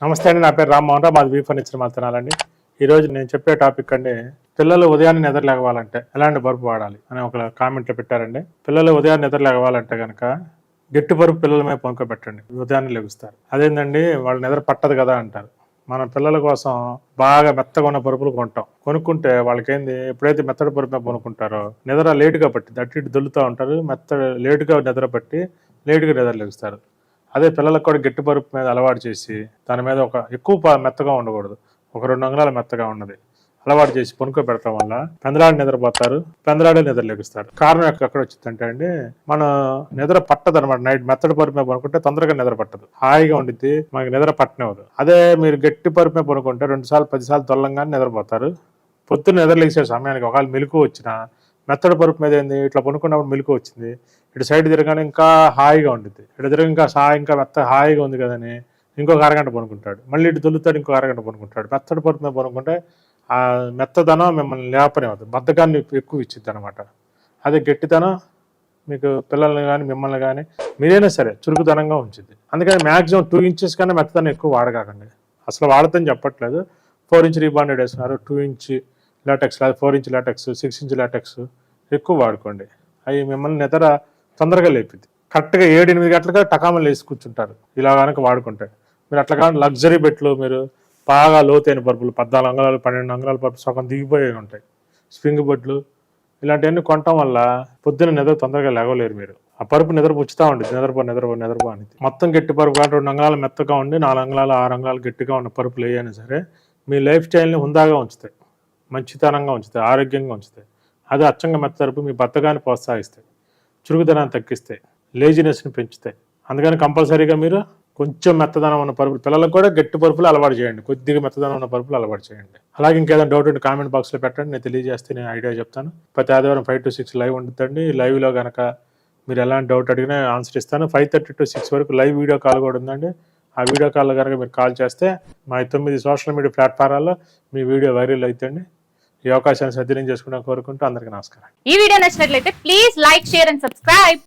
నమస్తే అండి, నా పేరు రామ్మోహన్ రావు, మాది వీ ఫర్నిచర్ మాత్రాలండి. ఈరోజు నేను చెప్పే టాపిక్ అండి, పిల్లలు ఉదయాన్నే నిద్ర లేవాలంటే ఎలాంటి పరుపు వాడాలి అని ఒక కామెంట్లో పెట్టారండి. పిల్లలు ఉదయాన్నే నిద్ర లేవాలంటే కనుక గట్టి పరుపు పిల్లల మీద పనుకోబెట్టండి, ఉదయాన్నే లెగుస్తారు. అదేంటండి, వాళ్ళు నిద్ర పట్టదు కదా అంటారు. మన పిల్లల కోసం బాగా మెత్తగా ఉన్న పరుపులు కొంటాం. కొనుక్కుంటే వాళ్ళకేంది, ఎప్పుడైతే మెత్తడి పరుపు మీద కొనుక్కుంటారో నిద్ర లేటుగా పట్టింది, అటు ఇటు దొల్లుతూ ఉంటారు. లేటుగా నిద్ర పట్టి లేటుగా నిద్ర లెగుస్తారు. అదే పిల్లలకు కూడా గట్టి పరుపు మీద అలవాటు చేసి దాని మీద ఒక ఎక్కువ మెత్తగా ఉండకూడదు, ఒక 2 అంగుళాలు మెత్తగా ఉన్నది అలవాటు చేసి పెడతాం వల్ల పెందలాడి నిద్రపోతారు, పెందలాడే నిద్ర లెగుస్తారు. కారణం ఎక్కడ వచ్చిందంటే అండి, మన నిద్ర పట్టదు అనమాట. నైట్ మెత్తడి పరుపు మీద పనుకుంటే తొందరగా నిద్ర పట్టదు, హాయిగా ఉండిద్ది, మనకి నిద్ర పట్టనివ్వదు. అదే మీరు గట్టి పరుపు మీద పనుకుంటే 2 సార్లు 10 సార్లు దొల్లంగానే నిద్రపోతారు. పొద్దున్న నిద్ర లేచే సమయానికి ఒకవేళ మెలకు వచ్చినా మెత్తడి పరుపు మీద ఏంది, ఇట్లా పనుకున్నప్పుడు మెలకు వచ్చింది, ఇటు సైడ్ తిరగానే ఇంకా హాయిగా ఉంటుంది, ఇటు తిరగ ఇంకా మెత్త హాయిగా ఉంది కదని ఇంకొక అరగంట పనుకుంటాడు, మళ్ళీ ఇటు దొల్లుతాడు, ఇంకో అరగంట పనుకుంటాడు. మెత్తడి పరుపు మీద పనుకుంటే ఆ మెత్తదనం మిమ్మల్ని లేపనివ్వదు, బద్ధకాన్ని ఎక్కువ ఇచ్చిద్ది అనమాట. అదే గట్టితనం మీకు పిల్లల్ని కానీ మిమ్మల్ని కానీ మీరైనా సరే చురుకుదనంగా ఉంచుద్ది. అందుకని మ్యాక్సిమం 2 ఇంచెస్ కన్నా మెత్తదనం ఎక్కువ వాడకాకండి. అసలు వాడతాని చెప్పట్లేదు. 4 ఇంచ్ రీబాండెడ్ వేస్తున్నారు, 2 inch LaTeX, 4 inch LaTeX, 6 inch LaTeX ఎక్కువ వాడుకోండి. అవి మిమ్మల్ని నిద్ర తొందరగా లేపిద్ది. కరెక్ట్గా 7-8 గంటలుగా టకామలు వేసి కూర్చుంటారు ఇలా కనుక వాడుకుంటే. మీరు అట్లా కానీ లగ్జరీ బెట్లు, మీరు బాగా లోతైన పరుపులు 14 అంగుళాలు 12 అంగుళాల పరుపు సగం దిగిపోయి ఉంటాయి, స్ప్రింగ్ బెట్లు ఇలాంటివన్నీ కొనటం వల్ల పొద్దున్న నిద్ర తొందరగా లేవలేరు. మీరు ఆ పరుపు నిద్ర పుచ్చుతూ ఉంటుంది, నిద్రపో అని. మొత్తం గట్టి పరుపు కానీ 2 అంగుళాలు మెత్తగా ఉండి 4 అంగుళాలు 6 అంగుళాలు గట్టిగా ఉన్న పరుపులు ఏవైనా సరే మీ లైఫ్ స్టైల్ని హుందాగా ఉంచుతాయి, మంచితనంగా ఉంచుతాయి, ఆరోగ్యంగా ఉంచుతాయి. అదే అచ్చంగా మెత్త పరుపు మీ బద్ధకాన్ని ప్రోత్సహిస్తాయి, చురుకుదనాన్ని తగ్గిస్తాయి, లేజినెస్ని పెంచుతాయి. అందుకని కంపల్సరీగా మీరు కొంచెం మెత్తదనం ఉన్న పరుపులు, పిల్లలకు కూడా గట్టి పరుపులు అలవాటు చేయండి, కొద్దిగా మెత్తదనం ఉన్న పరుపులు అలవాటు చేయండి. అలాగే ఇంకేదైనా డౌట్ ఉంటే కామెంట్ బాక్స్లో పెట్టండి, నేను తెలియజేస్తే నేను ఐడియా చెప్తాను. ప్రతి ఆదివారం 5 to 6 లైవ్ ఉంటుందండి. లైవ్లో కనుక మీరు ఎలాంటి డౌట్ అడిగినా ఆన్సర్ ఇస్తాను. 5:30 to 6 వరకు లైవ్ వీడియో కాల్ కూడా ఉందండి. ఆ వీడియో కాల్లో కనుక మీరు కాల్ చేస్తే మా 9 సోషల్ మీడియా ప్లాట్ఫారాల్లో మీ వీడియో వైరల్ అవుతుంది. ఈ అవకాశాన్ని సద్వినియోగం చేసుకుంటాం కోరుకుంటూ అందరికీ నమస్కారం. ఈ వీడియో నచ్చినట్లయితే please like, share and subscribe.